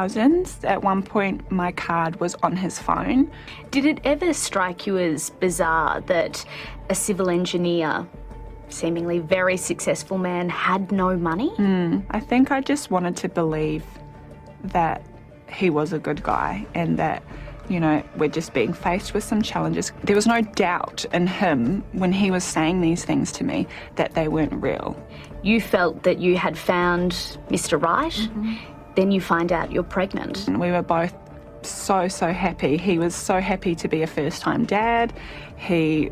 thousands. At one point, my card was on his phone. Did it ever strike you as bizarre that a civil engineer, seemingly very successful man, had no money? I think I just wanted to believe that he was a good guy and that, you know, we're just being faced with some challenges. There was no doubt in him when he was saying these things to me that they weren't real. You felt that you had found Mr. Right, then you find out you're pregnant. And we were both so happy. He was so happy to be a first-time dad. He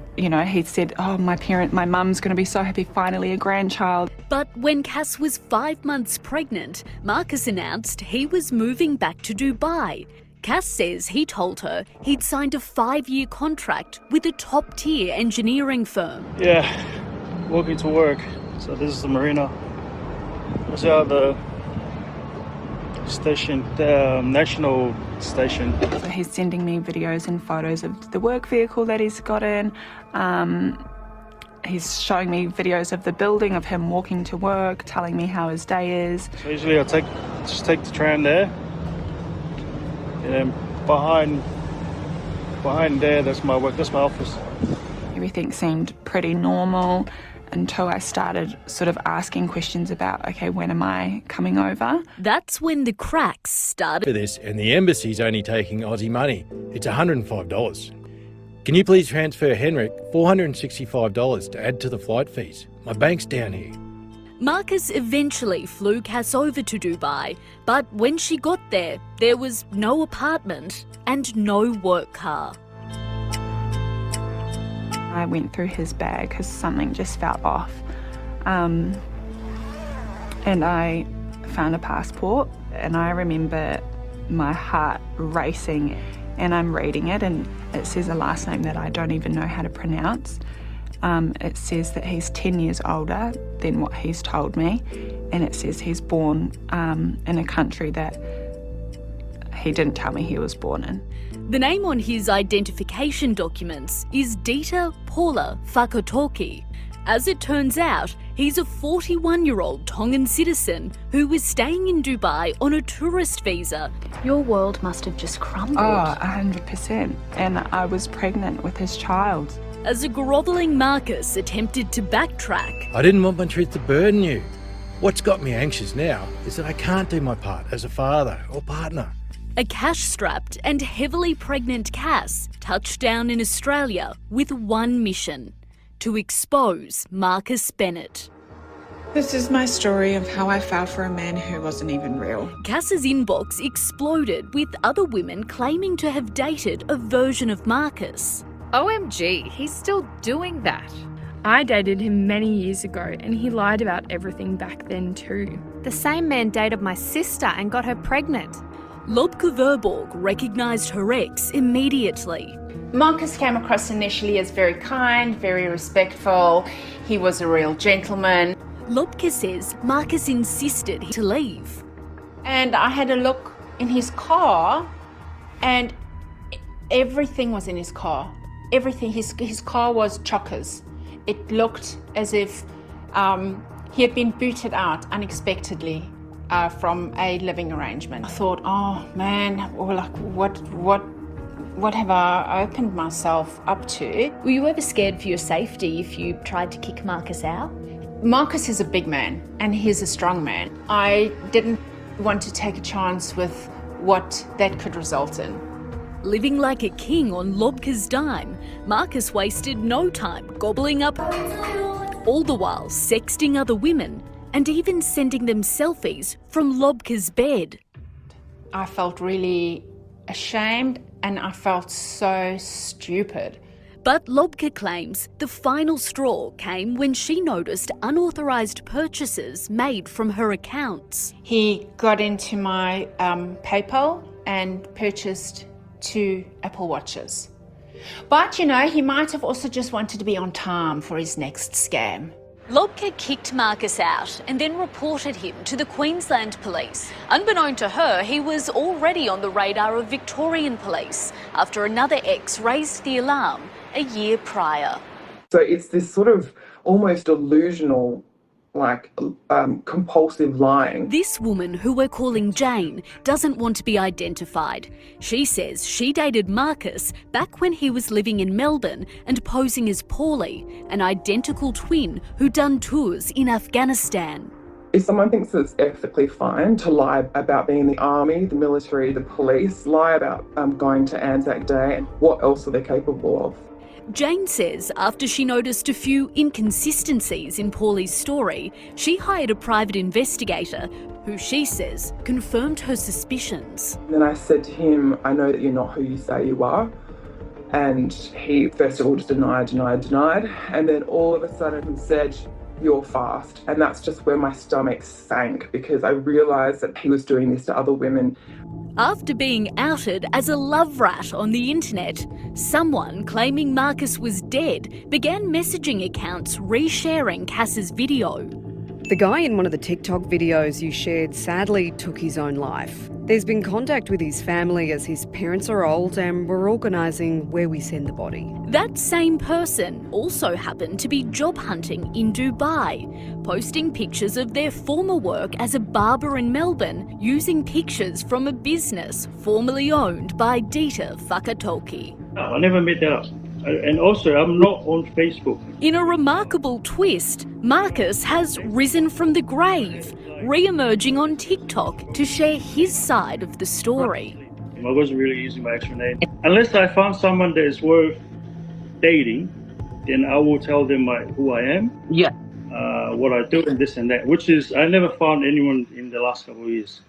said, oh, my mum's going to be so happy, finally a grandchild. But when Cass was 5 months pregnant, Marcus announced he was moving back to Dubai. Cass says he told her he'd signed a 5-year contract with a top-tier engineering firm. Yeah, walking to work. So this is the marina. It's out the station, the national station. So he's sending me videos and photos of the work vehicle that he's got in. He's showing me videos of the building, of him walking to work, telling me how his day is. So usually I just take the tram there, and then behind there, that's my work, that's my office. Everything seemed pretty normal until I started sort of asking questions about, okay, when am I coming over? That's when the cracks started. For this, and the embassy's only taking Aussie money. It's $105. Can you please transfer Henrik $465 to add to the flight fees? My bank's down here. Marcus eventually flew Cass over to Dubai, but when she got there, there was no apartment and no work car. I went through his bag because something just felt off. And I found a passport, and I remember my heart racing, and I'm reading it, and it says a last name that I don't even know how to pronounce. It says that he's 10 years older than what he's told me, and it says he's born in a country that he didn't tell me he was born in. The name on his identification documents is Dita Paula Fakotoki. As it turns out, he's a 41-year-old Tongan citizen who was staying in Dubai on a tourist visa. Your world must have just crumbled. Oh, 100%. And I was pregnant with his child. As a grovelling Marcus attempted to backtrack. I didn't want my truth to burden you. What's got me anxious now is that I can't do my part as a father or partner. A cash-strapped and heavily pregnant Cass touched down in Australia with one mission: to expose Marcus Bennett. This is my story of how I fell for a man who wasn't even real. Cass's inbox exploded with other women claiming to have dated a version of Marcus. OMG, he's still doing that. I dated him many years ago and he lied about everything back then too. The same man dated my sister and got her pregnant. Lobke Verborg recognised her ex immediately. Marcus came across initially as very kind, very respectful. He was a real gentleman. Lobke says Marcus insisted to leave. And I had a look in his car, and everything was in his car. Everything. His car was chockers. It looked as if he had been booted out unexpectedly from a living arrangement. I thought, oh man, well, like what have I opened myself up to? Were you ever scared for your safety if you tried to kick Marcus out? Marcus is a big man and he's a strong man. I didn't want to take a chance with what that could result in. Living like a king on Lobke's dime, Marcus wasted no time gobbling up, all the while sexting other women and even sending them selfies from Lobke's bed. I felt really ashamed and I felt so stupid. But Lobke claims the final straw came when she noticed unauthorised purchases made from her accounts. He got into my PayPal and purchased 2 Apple Watches. But, you know, he might have also just wanted to be on time for his next scam. Lobke kicked Marcus out and then reported him to the Queensland Police. Unbeknown to her, he was already on the radar of Victorian Police after another ex raised the alarm a year prior. So it's this sort of almost delusional like compulsive lying. This woman, who we're calling Jane, doesn't want to be identified. She says she dated Marcus back when he was living in Melbourne and posing as Paulie, an identical twin who'd done tours in Afghanistan. If someone thinks it's ethically fine to lie about being in the army, the military, the police, lie about going to Anzac Day, and what else are they capable of? Jane says after she noticed a few inconsistencies in Paulie's story, she hired a private investigator who she says confirmed her suspicions. Then I said to him, I know that you're not who you say you are. And he first of all just denied. And then all of a sudden said, you're fast. And that's just where my stomach sank, because I realised that he was doing this to other women. After being outed as a love rat on the internet, someone claiming Marcus was dead began messaging accounts resharing Cass's video. The guy in one of the TikTok videos you shared sadly took his own life. There's been contact with his family as his parents are old and we're organising where we send the body. That same person also happened to be job hunting in Dubai, posting pictures of their former work as a barber in Melbourne using pictures from a business formerly owned by Dita Fakatoki. No, I never made that up. And also, I'm not on Facebook. In a remarkable twist, Marcus has risen from the grave, re-emerging on TikTok to share his side of the story. I wasn't really using my actual name. Unless I found someone that is worth dating, then I will tell them who I am, what I do, and this and that, which is, I never found anyone in the last couple of years.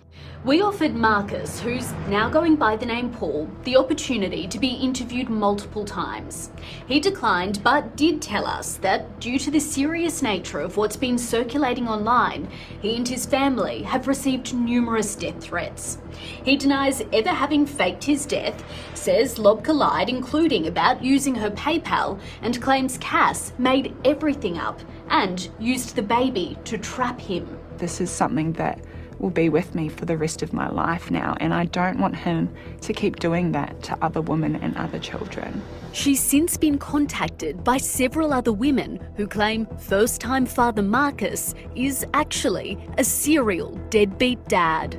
We offered Marcus, who's now going by the name Paul, the opportunity to be interviewed multiple times. He declined, but did tell us that due to the serious nature of what's been circulating online, he and his family have received numerous death threats. He denies ever having faked his death, says Lobka lied, including about using her PayPal, and claims Cass made everything up and used the baby to trap him. This is something that will be with me for the rest of my life now, and I don't want him to keep doing that to other women and other children. She's since been contacted by several other women who claim first-time father Marcus is actually a serial deadbeat dad.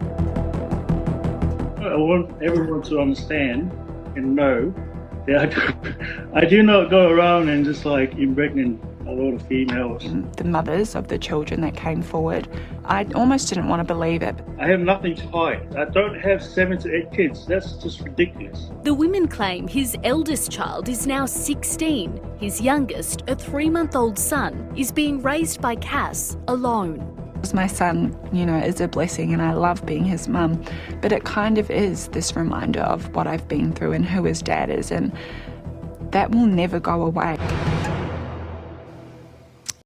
I want everyone to understand and know that I do not go around and just like impregnate a lot of females. The mothers of the children that came forward, I almost didn't want to believe it. I have nothing to hide. I don't have 7 to 8 kids. That's just ridiculous. The women claim his eldest child is now 16. His youngest, a 3-month-old son, is being raised by Cass alone. My son, is a blessing and I love being his mum, but it kind of is this reminder of what I've been through and who his dad is, and that will never go away.